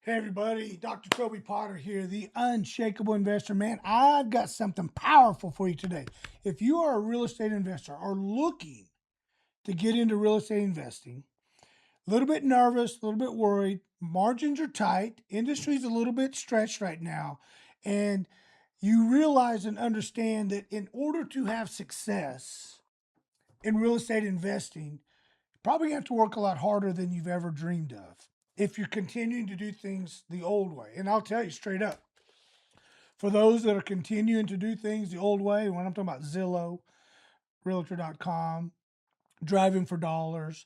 Hey everybody, Dr. Toby Potter here, the Unshakable Investor. Man, I've got something powerful for you today. If you are a real estate investor or looking to get into real estate investing, a little bit nervous, a little bit worried, margins are tight, industry's a little bit stretched right now, and you realize and understand that in order to have success in real estate investing, probably have to work a lot harder than you've ever dreamed of if you're continuing to do things the old way. And I'll tell you straight up, for those that are continuing to do things the old way, when I'm talking about Zillow, Realtor.com, driving for dollars,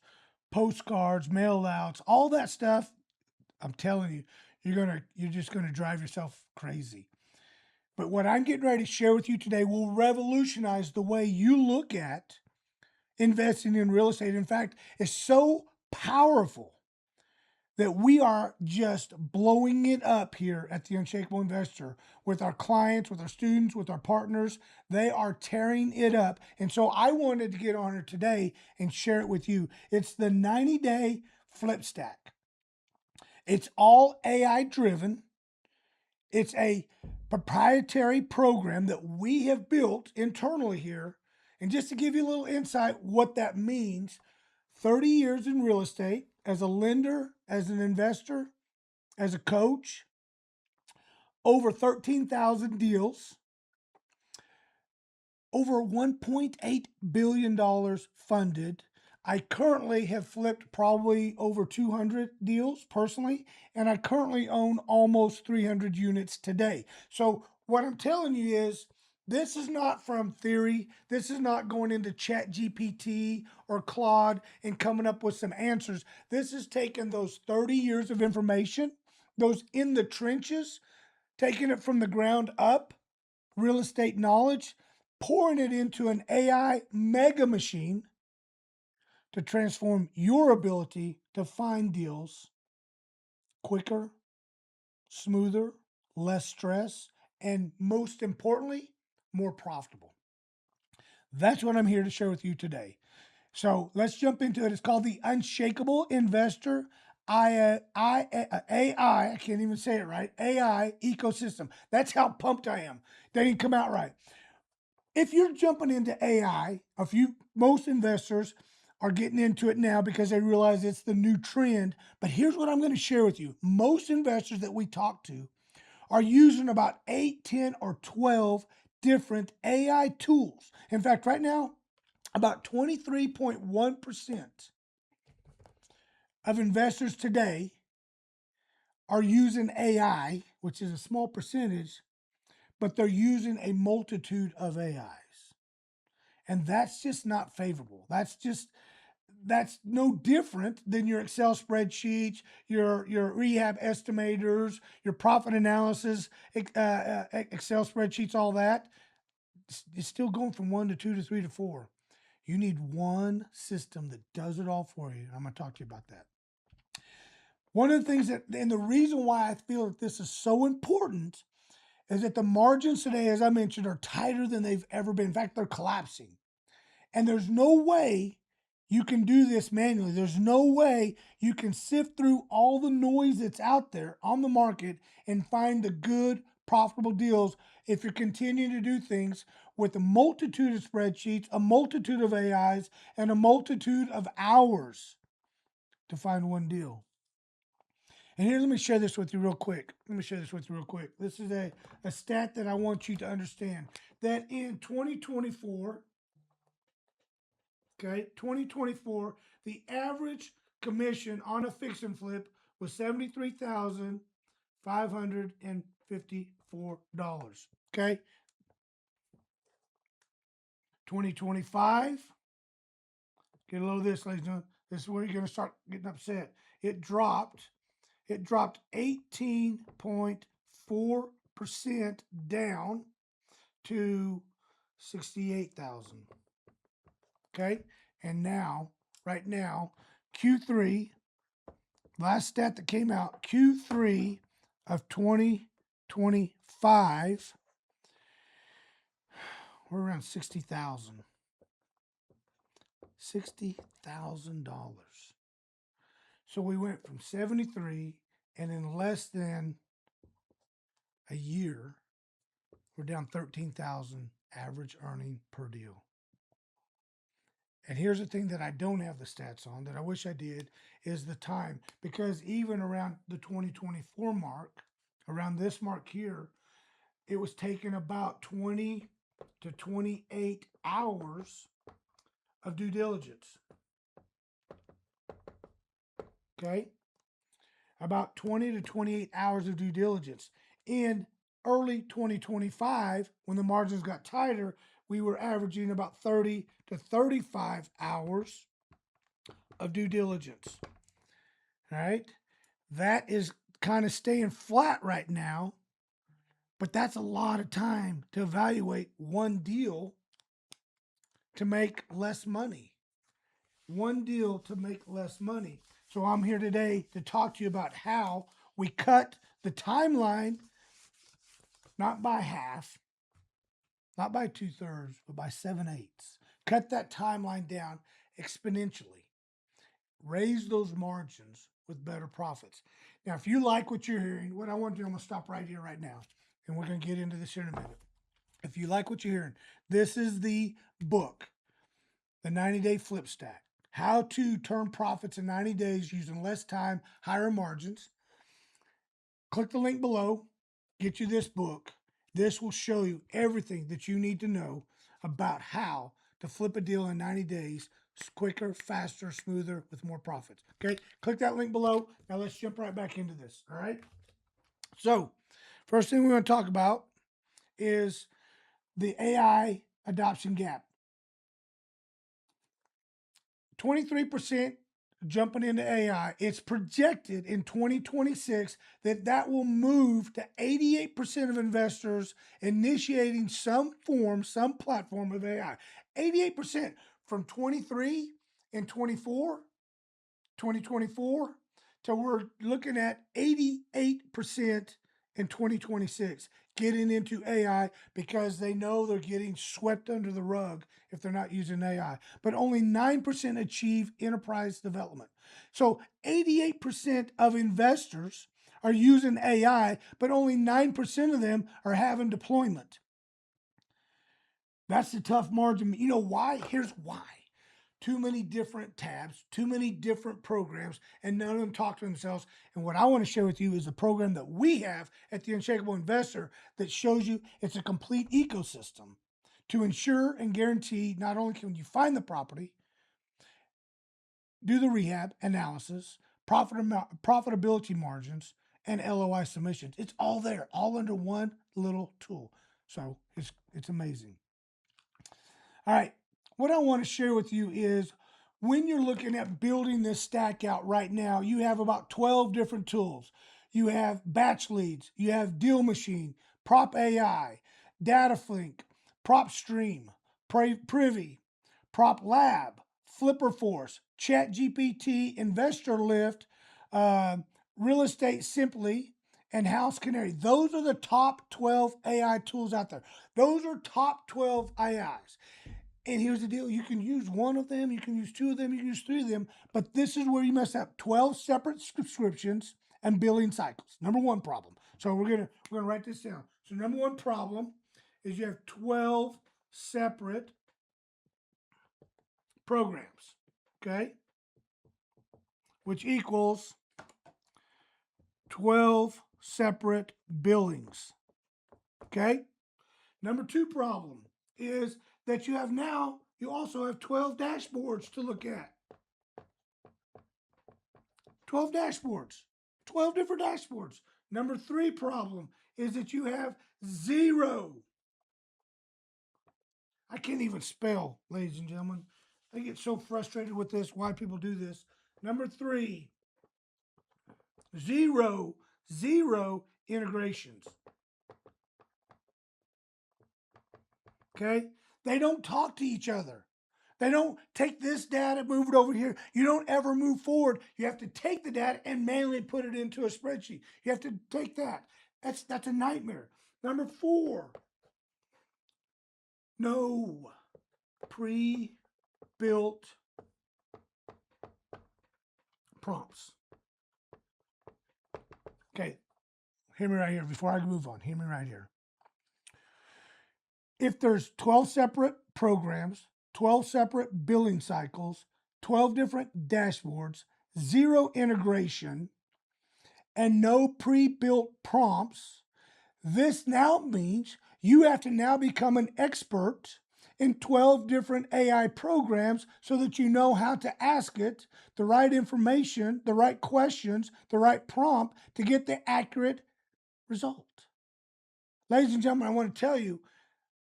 postcards, mail outs, all that stuff, I'm telling you, you're just gonna drive yourself crazy. But what I'm getting ready to share with you today will revolutionize the way you look at investing in real estate. In fact, it's so powerful that we are just blowing it up here at the Unshakable Investor with our clients, with our students, with our partners. They are tearing it up. And so I wanted to get on here today and share it with you. It's the 90-day flip stack. It's all AI driven. It's a proprietary program that we have built internally here. And just to give you a little insight what that means, 30 years in real estate as a lender, as an investor, as a coach, over 13,000 deals, over $1.8 billion funded. I currently have flipped probably over 200 deals personally, and I currently own almost 300 units today. So what I'm telling you is, this is not from theory. This is not going into Chat GPT or Claude and coming up with some answers. This is taking those 30 years of information, those in the trenches, taking it from the ground up, real estate knowledge, pouring it into an AI mega machine to transform your ability to find deals quicker, smoother, less stress, and most importantly, more profitable. That's what I'm here to share with you today. So let's jump into it. It's called the Unshakable Investor AI. I can't even say it right. AI ecosystem. That's how pumped I am. That didn't come out right. If you're jumping into AI, most investors are getting into it now because they realize it's the new trend. But here's what I'm going to share with you. Most investors that we talk to are using about 8, 10, or 12 different AI tools. In fact, right now, about 23.1% of investors today are using AI, which is a small percentage, but they're using a multitude of AIs. And that's just not favorable. That's no different than your Excel spreadsheets, your rehab estimators, your profit analysis, Excel spreadsheets, all that. It's still going from 1 to 2 to 3 to 4. You need one system that does it all for you. I'm going to talk to you about that. One of the things and the reason why I feel that this is so important is that the margins today, as I mentioned, are tighter than they've ever been. In fact, they're collapsing. And there's no way you can do this manually. There's no way you can sift through all the noise that's out there on the market and find the good, profitable deals if you're continuing to do things with a multitude of spreadsheets, a multitude of AIs, and a multitude of hours to find one deal. And here, let me share this with you real quick. This is a stat that I want you to understand. That in 2024, okay, 2024, the average commission on a fix and flip was $73,554. Okay, 2025, get a load of this, ladies and gentlemen. This is where you're going to start getting upset. It dropped 18.4% down to 68,000. Okay, and now, right now, Q3, last stat that came out, Q3 of 2025, we're around 60,000. $60,000. So we went from 73 And in less than a year, we're down 13,000 average earning per deal. And here's the thing that I don't have the stats on that I wish I did is the time, because even around the 2024 mark, around this mark here, it was taking about 20 to 28 hours of due diligence. Okay? About 20 to 28 hours of due diligence. In early 2025, when the margins got tighter, we were averaging about 30 to 35 hours of due diligence. All right? That is kind of staying flat right now, but that's a lot of time to evaluate one deal to make less money. One deal to make less money. So I'm here today to talk to you about how we cut the timeline, not by half, not by 2/3, but by 7/8. Cut that timeline down exponentially. Raise those margins with better profits. Now, if you like what you're hearing, what I want to do, I'm going to stop right here, right now, and we're going to get into this here in a minute. If you like what you're hearing, this is the book, The 90-Day Flip Stack. How to turn profits in 90 days using less time, higher margins. Click the link below, get you this book. This will show you everything that you need to know about how to flip a deal in 90 days, quicker, faster, smoother, with more profits. Okay, click that link below. Now let's jump right back into this. All right. So, first thing we want to talk about is the AI adoption gap. 23% jumping into AI. It's projected in 2026 that will move to 88% of investors initiating some form, some platform of AI. 88% from 23 and 2024 to we're looking at 88% in 2026 getting into AI because they know they're getting swept under the rug if they're not using AI. But only 9% achieve enterprise development. So 88% of investors are using AI, but only 9% of them are having deployment. That's the tough margin. You know why? Here's why. Too many different tabs, too many different programs, and none of them talk to themselves. And what I want to share with you is the program that we have at the Unshakable Investor that shows you it's a complete ecosystem to ensure and guarantee not only can you find the property, do the rehab analysis, profitability margins, and LOI submissions. It's all there, all under one little tool. So it's amazing. All right. What I want to share with you is when you're looking at building this stack out right now, you have about 12 different tools. You have Batch Leads, you have Deal Machine, Prop AI, DataFlink, Prop Stream, Privy, Prop Lab, Flipper Force, ChatGPT, Investor Lift, Real Estate Simply, and House Canary. Those are the top 12 AI tools out there. Those are top 12 AIs. And here's the deal. You can use one of them, you can use two of them, you can use three of them, but this is where you must have 12 separate subscriptions and billing cycles. Number one problem. So we're gonna write this down. So number one problem is you have 12 separate programs, okay? Which equals 12 separate billings, okay? Number two problem is that you also have 12 dashboards to look at. 12 dashboards, 12 different dashboards. Number three problem is that you have zero. I can't even spell, ladies and gentlemen. I get so frustrated with this, why people do this. Number three, zero integrations. Okay? They don't talk to each other. They don't take this data, move it over here. You don't ever move forward. You have to take the data and manually put it into a spreadsheet. You have to take that. That's a nightmare. Number four, no pre-built prompts. Okay, hear me right here before I move on. Hear me right here. If there's 12 separate programs, 12 separate billing cycles, 12 different dashboards, zero integration, and no pre-built prompts, this now means you have to now become an expert in 12 different AI programs so that you know how to ask it the right information, the right questions, the right prompt to get the accurate result. Ladies and gentlemen, I want to tell you,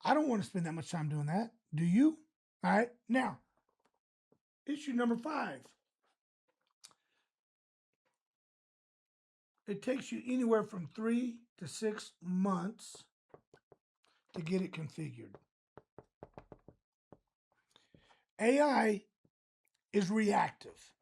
I don't want to spend that much time doing that. Do you? All right. Now, issue number 5. It takes you anywhere from 3 to 6 months to get it configured. AI is reactive.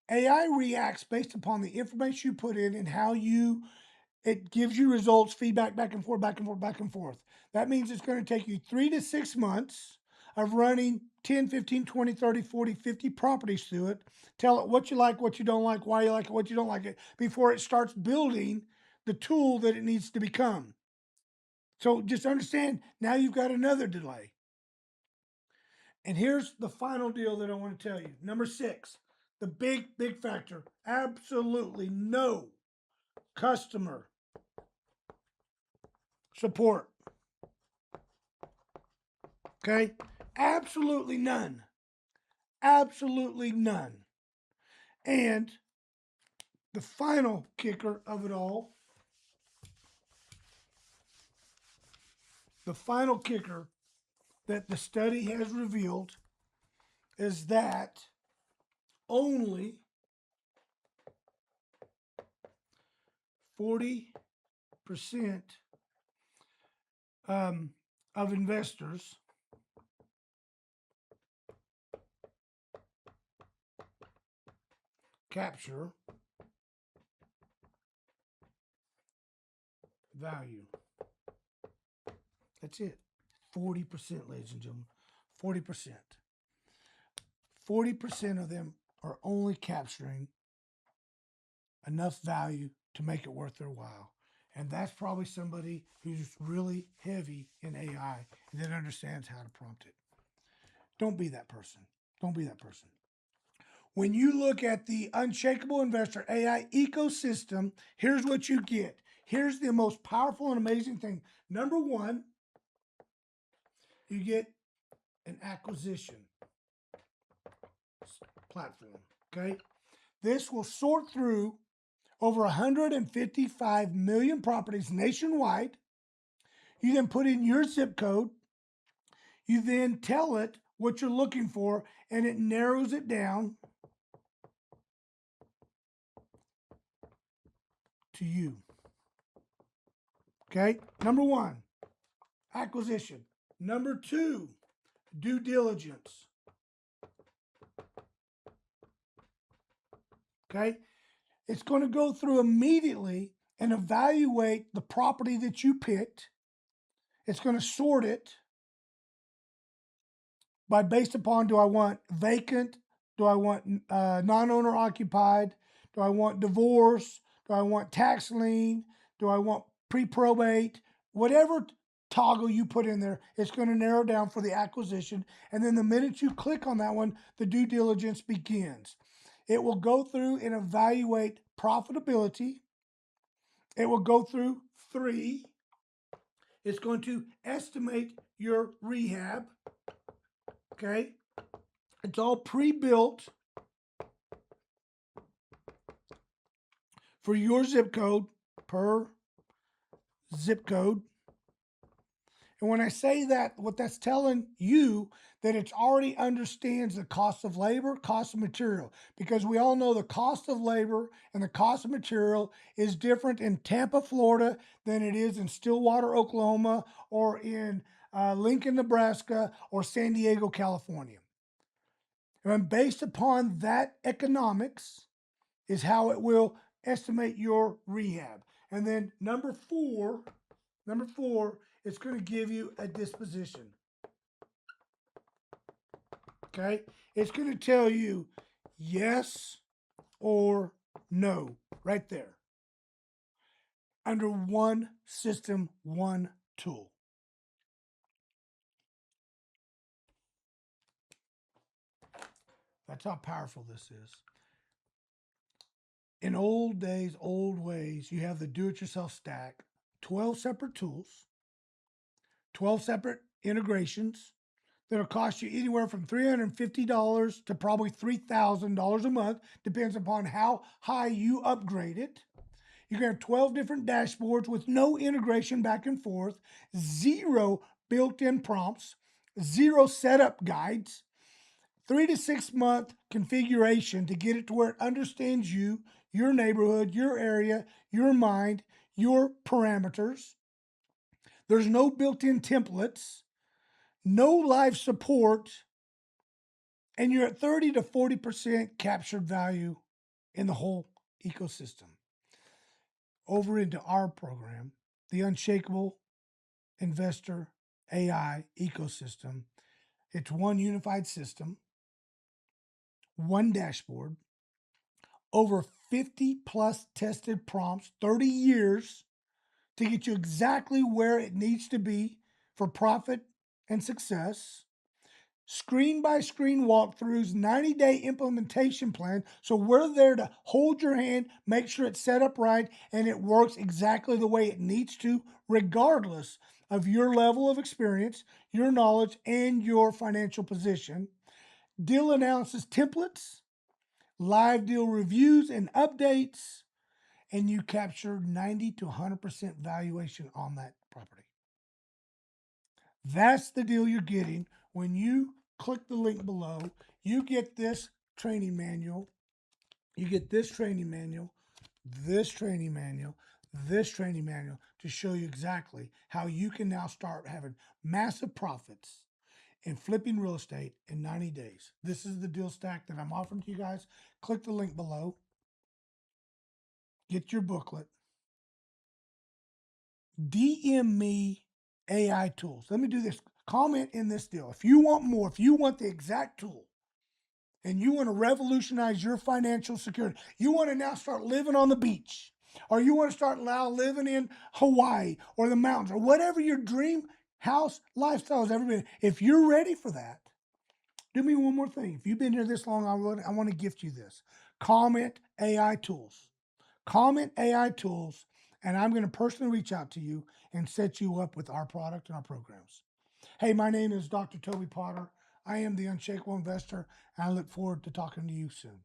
AI reacts based upon the information you put in and how it gives you results, feedback, back and forth, back and forth, back and forth. That means it's going to take you 3 to 6 months of running 10, 15, 20, 30, 40, 50 properties through it. Tell it what you like, what you don't like, why you like it, what you don't like it, before it starts building the tool that it needs to become. So just understand, now you've got another delay. And here's the final deal that I want to tell you. Number 6, the big factor. Absolutely no customer support. Okay? Absolutely none. Absolutely none. And the final kicker of it all, the final kicker that the study has revealed is that only 40% of investors capture value. That's it. 40%, ladies and gentlemen. 40%. 40% of them are only capturing enough value to make it worth their while. And that's probably somebody who's really heavy in AI and that understands how to prompt it. Don't be that person. Don't be that person. When you look at the Unshakable Investor AI ecosystem, here's what you get. Here's the most powerful and amazing thing. Number 1, you get an acquisition platform, okay? This will sort through over 155 million properties nationwide. You then put in your zip code. You then tell it what you're looking for, and it narrows it down to you. Okay? Number 1, acquisition. Number 2, due diligence. Okay? It's going to go through immediately and evaluate the property that you picked. It's going to sort it based upon, do I want vacant? Do I want non-owner occupied? Do I want divorce? Do I want tax lien? Do I want pre-probate? Whatever toggle you put in there, it's going to narrow down for the acquisition. And then the minute you click on that one, the due diligence begins. It will go through and evaluate profitability. It will go through 3. It's going to estimate your rehab. Okay? It's all pre-built for your zip code per zip code. And when I say that, what that's telling you that it already understands the cost of labor, cost of material, because we all know the cost of labor and the cost of material is different in Tampa, Florida than it is in Stillwater, Oklahoma, or in Lincoln, Nebraska, or San Diego, California. And based upon that economics is how it will estimate your rehab. And then number four, it's going to give you a disposition. Okay? It's going to tell you yes or no right there. under one system, one tool. That's how powerful this is. In old days, old ways, you have the do-it-yourself stack, 12 separate tools, 12 separate integrations that'll cost you anywhere from $350 to probably $3,000 a month, depends upon how high you upgrade it. You're going to have 12 different dashboards with no integration back and forth, zero built-in prompts, zero setup guides, 3 to 6 month configuration to get it to where it understands you, your neighborhood, your area, your mind, your parameters. There's no built-in templates, no live support, and you're at 30 to 40% captured value in the whole ecosystem. Over into our program, the Unshakable Investor AI ecosystem. It's one unified system, one dashboard, over 50 plus tested prompts, 30 years to get you exactly where it needs to be for profit and success. Screen by screen walkthroughs, 90-day implementation plan. So we're there to hold your hand, make sure it's set up right, and it works exactly the way it needs to, regardless of your level of experience, your knowledge, and your financial position. Deal analysis templates, live deal reviews and updates, and you capture 90 to 100% valuation on that property. That's the deal you're getting when you click the link below. You get this training manual. You get this training manual, this training manual, this training manual to show you exactly how you can now start having massive profits in flipping real estate in 90 days. This is the deal stack that I'm offering to you guys. Click the link below. Get your booklet. DM me AI tools. Let me do this. Comment in this deal. If you want more, if you want the exact tool, and you want to revolutionize your financial security, you want to now start living on the beach, or you want to start now living in Hawaii or the mountains, or whatever your dream house lifestyle has ever been. If you're ready for that, do me one more thing. If you've been here this long, I want to gift you this. Comment AI tools. Comment AI tools, and I'm going to personally reach out to you and set you up with our product and our programs. Hey, my name is Dr. Toby Potter. I am the Unshakable Investor, and I look forward to talking to you soon.